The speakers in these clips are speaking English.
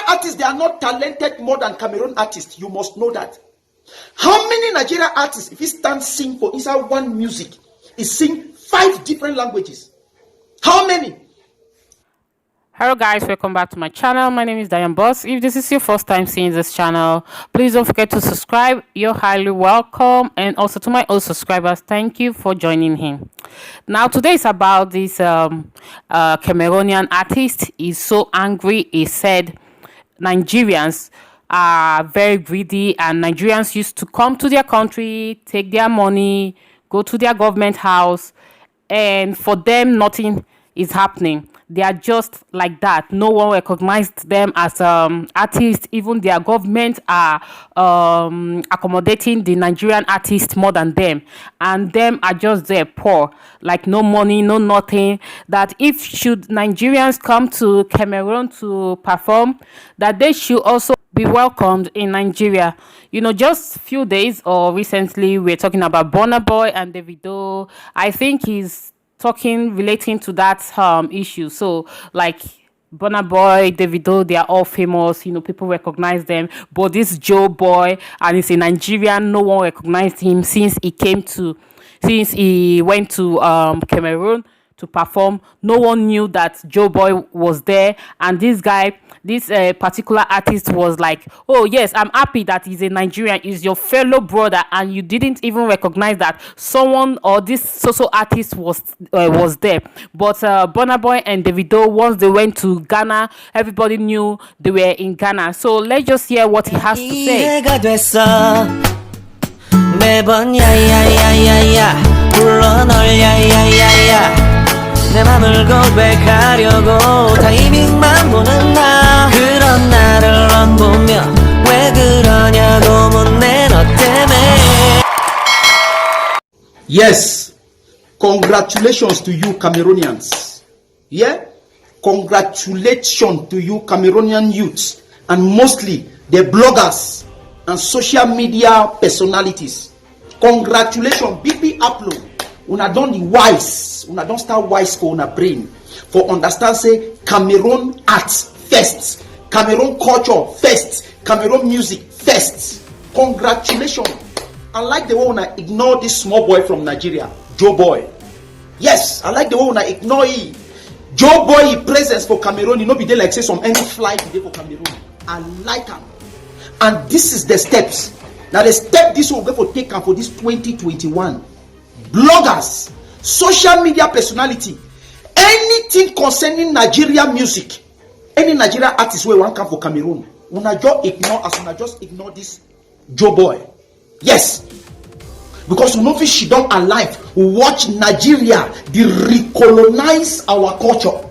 artists, they are not talented more than Cameroon artists. You must know that. How many Nigerian artists, if he stands sing for inside one music, is sing 5 different languages? How many? Hello guys, welcome back to my channel. My name is Diane Boss. If this is your first time seeing this channel, please don't forget to subscribe. You're highly welcome. And also to my old subscribers, thank you for joining him. Now today is about this Cameroonian artist. He's so angry. He said Nigerians are very greedy and Nigerians used to come to their country, take their money, go to their government house, and for them nothing is happening. They are just like that. No one recognized them as artists. Even their government are accommodating the Nigerian artists more than them, and them are just there poor, like no money, no nothing. That if should Nigerians come to Cameroon to perform, that they should also be welcomed in Nigeria. You know, just few days or recently we're talking about Burna Boy and Davido. I think he's relating to that issue. So like Burna Boy, Davido, they are all famous, you know, people recognize them, but this Joe Boy, and he's a Nigerian, no one recognized him since he went to Cameroon to perform. No one knew that Joe Boy was there, and this particular artist was like, oh yes, I'm happy that he's a Nigerian, he's your fellow brother, and you didn't even recognize that someone or this social artist was there. But Burna Boy and Davido, once they went to Ghana, everybody knew they were in Ghana. So let's just hear what he has to say. 매번 야야야야야 불러 널 야야야야 내 맘을 고백하려고 타이밍만 보는 나 그런 나를 넌 보며 왜 그러냐고 묻네 너 때문에. Yes, congratulations to you Cameroonians. Yeah, congratulations to you Cameroonian youths, and mostly the bloggers and social media personalities. Congratulations, big upload. Una don the wise, una don start wise for una brain for understand say Cameroon arts first, Cameroon culture first, Cameroon music first. Congratulations. I like the way una ignore this small boy from Nigeria, Joe Boy. Yes, I like the way una ignore him. Joe Boy, he presence for Cameroon, you know, be there like say some any flight today for Cameroon. I like him. And this is the steps. Now the step this will go for take for this 2021. Bloggers, social media personality, anything concerning Nigeria music, any Nigerian artist where one come for Cameroon, una just ignore this Joe Boy. Yes, because we know if she don't alive, watch Nigeria, they recolonize our culture.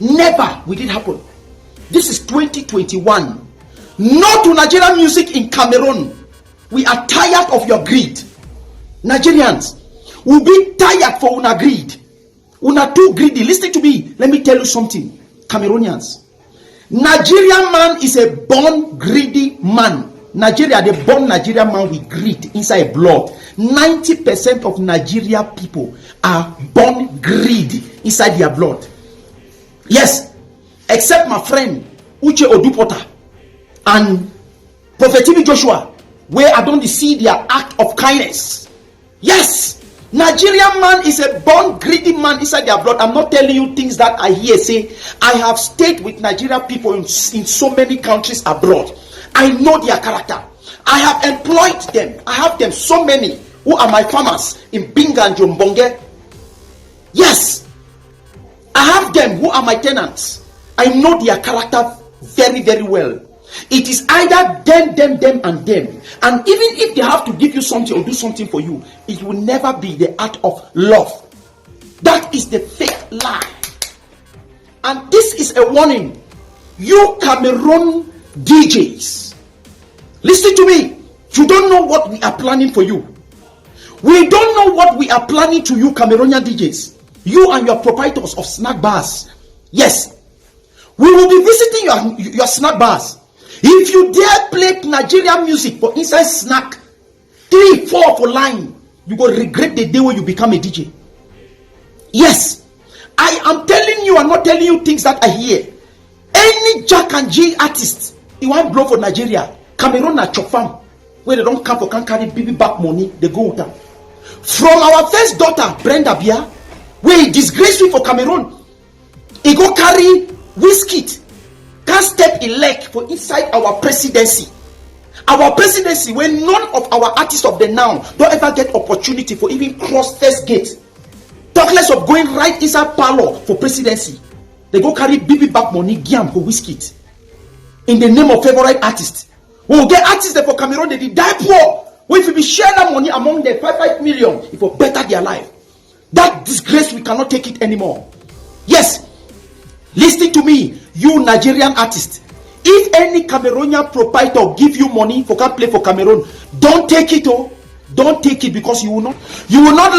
Never will it happen. This is 2021. No to Nigerian music in Cameroon. We are tired of your greed. Nigerians will be tired for una greed. Una too greedy. Listen to me. Let me tell you something. Cameroonians. Nigerian man is a born greedy man. Nigeria, the born Nigerian man with greed inside blood. 90% of Nigeria people are born greedy inside their blood. Yes. Except my friend Uche Odupota and Prophet TB Joshua, where I don't see their act of kindness. Yes, Nigerian man is a born greedy man inside their blood. I'm not telling you things that I hear say. I have stayed with Nigerian people in so many countries abroad. I know their character. I have employed them. I have them so many who are my farmers in Binga and Jombonge. Yes, I have them who are my tenants. I know their character very, very well. It is either them, and them. And even if they have to give you something or do something for you, it will never be the act of love. That is the fake lie. And this is a warning. You Cameroon DJs, listen to me. You don't know what we are planning for you. We don't know what we are planning to you Cameroonian DJs. You and your proprietors of snack bars. Yes. We will be visiting your snack bars. If you dare play Nigerian music for inside snack, 3, 4 for line, you will regret the day when you become a DJ. Yes, I am telling you, I'm not telling you things that I hear. Any Jack and Jill artist, he want blow for Nigeria. Cameroon na chop farm, where they don't come for can carry baby back money, they go with them. From our first daughter, Brenda Bia, where he disgraceful for Cameroon, he go carry whiskey, can't step a leg for inside our presidency. Our presidency, when none of our artists of the now don't ever get opportunity for even cross first gate. Talk less of going right inside parlor for presidency. They go carry baby back money, giam for whiskey. In the name of favorite artist. We will get artists there for Cameroon, they did die poor. We if we share that money among the 5 million, it will better their life. That disgrace, we cannot take it anymore. Yes, listen to me, you Nigerian artist. If any Cameroonian proprietor give you money for can play for Cameroon, don't take it. Oh, don't take it, because you will not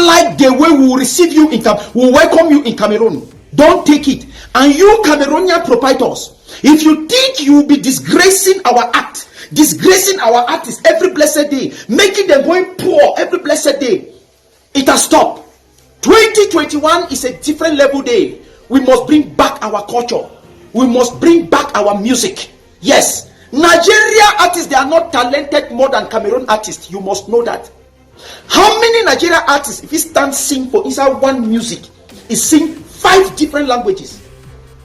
like the way we will receive you in we will welcome you in Cameroon. Don't take it. And you Cameroonian proprietors, if you think you will be disgracing our act, disgracing our artists every blessed day, making them going poor every blessed day, it has stopped. 2021 is a different level day. We must bring back our culture. We must bring back our music. Yes, Nigeria artists, they are not talented more than Cameroon artists. You must know that. How many Nigerian artists, if he stand sing for inside one music, he sing 5 different languages?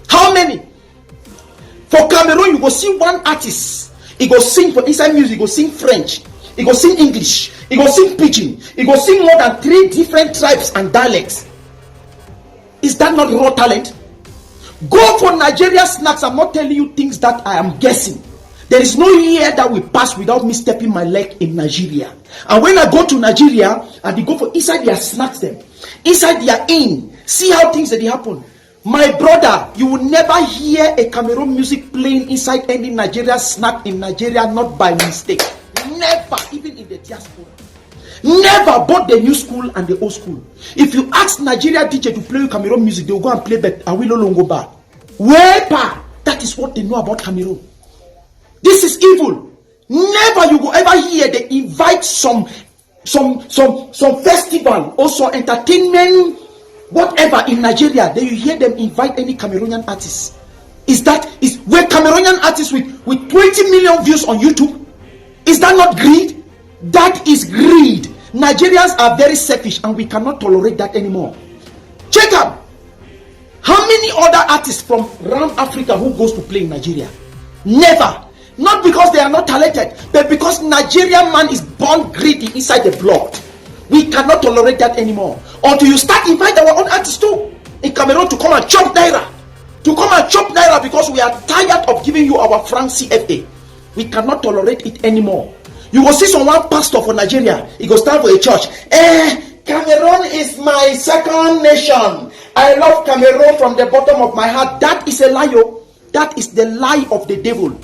How many? For Cameroon, you go see one artist, he go sing for inside music, he go sing French, he go sing English, he go sing Pidgin, he go sing more than 3 different tribes and dialects. Is that not raw talent? Go for Nigeria snacks. I'm not telling you things that I am guessing. There is no year that will pass without me stepping my leg in Nigeria. And when I go to Nigeria and they go for inside their snacks, them inside their inn, see how things that they happen. My brother, you will never hear a Cameroon music playing inside any Nigeria snack in Nigeria, not by mistake. Never, even in the diaspora. Never, both the new school and the old school. If you ask Nigeria DJ to play Cameroon music, they will go and play Awilo Longoba. Wepa, that is what they know about Cameroon. This is evil. Never you will ever hear they invite some festival or some entertainment, whatever in Nigeria. Then you hear them invite any Cameroonian artists. Is where Cameroonian artists with 20 million views on YouTube? Is that not greed? That is greed. Nigerians are very selfish and we cannot tolerate that anymore. Check out how many other artists from around Africa who goes to play in Nigeria. Never. Not because they are not talented, but because Nigerian man is born greedy inside the blood. We cannot tolerate that anymore. Until you start inviting our own artists too in Cameroon to come and chop naira. To come and chop naira, because we are tired of giving you our franc CFA. We cannot tolerate it anymore. You will see someone pastor for Nigeria, he go stand for a church. Cameroon is my second nation. I love Cameroon from the bottom of my heart. That is a lie. That is the lie of the devil.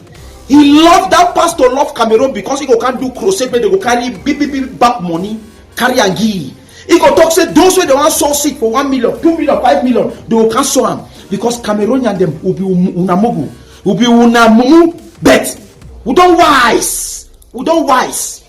He loved that pastor, love Cameroon because he go can't do crusade, but they go carry big back money, carry and give. He go talk say those where they want sow seed for 1 million, 2 million, 5 million, they will can't sow them because Cameroonian them will be unamugu, will be unamumu, but we don't wise. We don't wise.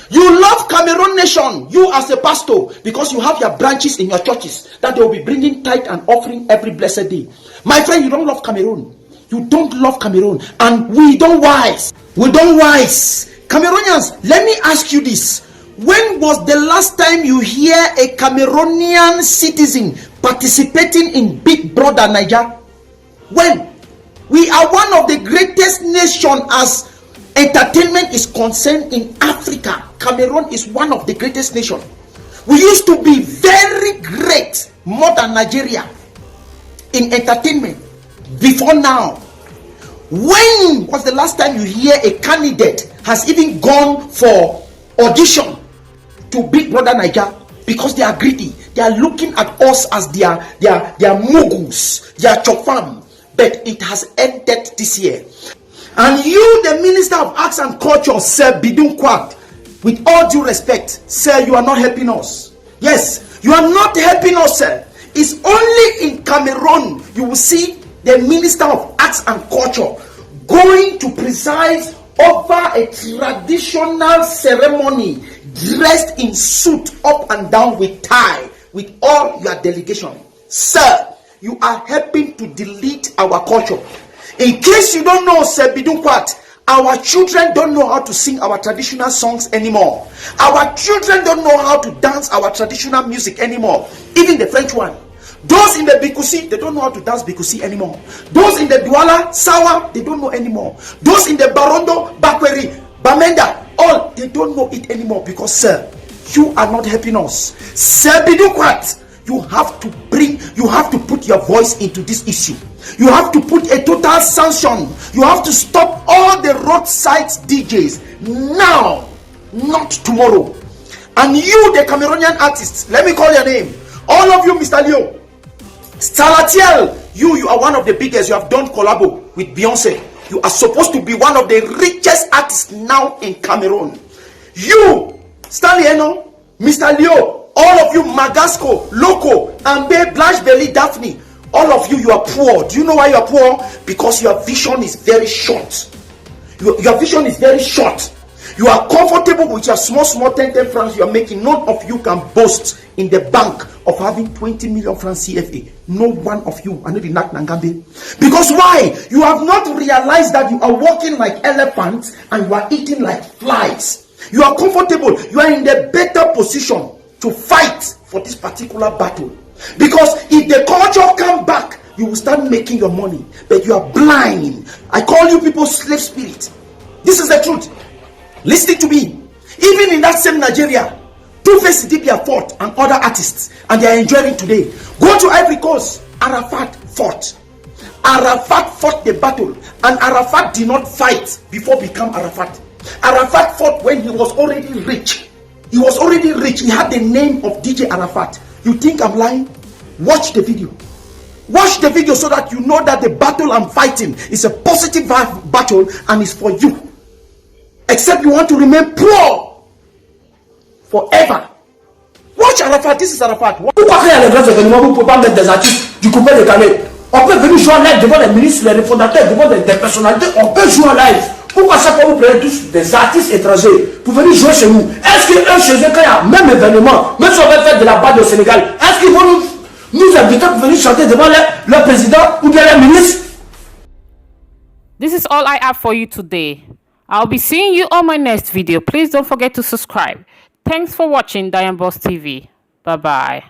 You love Cameroon nation, you as a pastor, because you have your branches in your churches that they will be bringing tithe and offering every blessed day. My friend, you don't love Cameroon. You don't love Cameroon, and we don't wise. We don't wise. Cameroonians, let me ask you this. When was the last time you hear a Cameroonian citizen participating in Big Brother Niger? When? We are one of the greatest nations as entertainment is concerned in Africa. Cameroon is one of the greatest nations. We used to be very great, more than Nigeria, in entertainment before now. When was the last time you hear a candidate has even gone for audition to Big Brother Niger? Because they are greedy. They are looking at us as their moguls, their chofam. But it has ended this year. And you, the Minister of Arts and Culture, Sir Bidun Kwak, with all due respect, sir, you are not helping us. Yes, you are not helping us, sir. It's only in Cameroon you will see the Minister of Arts and Culture going to preside over a traditional ceremony, dressed in suit up and down with tie, with all your delegation. Sir, you are helping to delete our culture. In case you don't know, Sebidunkwat, our children don't know how to sing our traditional songs anymore. Our children don't know how to dance our traditional music anymore. Even the French one. Those in the Bikusi, they don't know how to dance Bikusi anymore. Those in the Douala, Sawa, they don't know anymore. Those in the Barondo, Bakweri, Bamenda, all, they don't know it anymore because, sir, you are not helping us. Sebidunkwat, you have to put your voice into this issue. You have to put a total sanction. You have to stop all the roadside DJs now, not tomorrow. And you, the Cameroonian artists, let me call your name. All of you, Mr. Leo, Salatiel, you are one of the biggest. You have done collabo with Beyonce. You are supposed to be one of the richest artists now in Cameroon. You, Stanley Eno, Mr. Leo, all of you, Magasco, Loco, Ambe, Blanche Belly, Daphne, all of you, you are poor. Do you know why you are poor? Because your vision is very short. Your vision is very short. You are comfortable with your small 10 francs you are making. None of you can boast in the bank of having 20 million francs CFA. No one of you. I know the Nak Nangambe. Because why? You have not realized that you are walking like elephants and you are eating like flies. You are comfortable. You are in the better position to fight for this particular battle. Because if the culture come back, you will start making your money. But you are blind. I call you people slave spirit. This is the truth. Listen to me. Even in that same Nigeria, Two-Face Idibia fought and other artists, and they are enjoying today. Go to Ivory Coast. Arafat fought. Arafat fought the battle, and Arafat did not fight before become Arafat. Arafat fought when he was already rich. He was already rich. He had the name of DJ Arafat. You think I'm lying? Watch the video. Watch the video so that you know that the battle I'm fighting is a positive battle and is for you. Except you want to remain poor forever. Watch Arafat. This is Arafat. Pourquoi créer les grands événements? Vous ne pouvez pas mettre des artistes du coupé décalé. On peut venir jouer en live devant les ministres, les refondateurs, devant des personnalités. On peut jouer en live. Pourquoi chaque fois vous prenez tous des artistes étrangers pour venir jouer chez nous? Est-ce que chez eux, quand il y a même événement, même si on va faire de la bande au Sénégal, est-ce qu'ils vont nous inviter pour venir chanter devant leur président ou bien leur ministre? This is all I have for you today. I'll be seeing you on my next video. Please don't forget to subscribe. Thanks for watching Diamond Boss TV. Bye bye.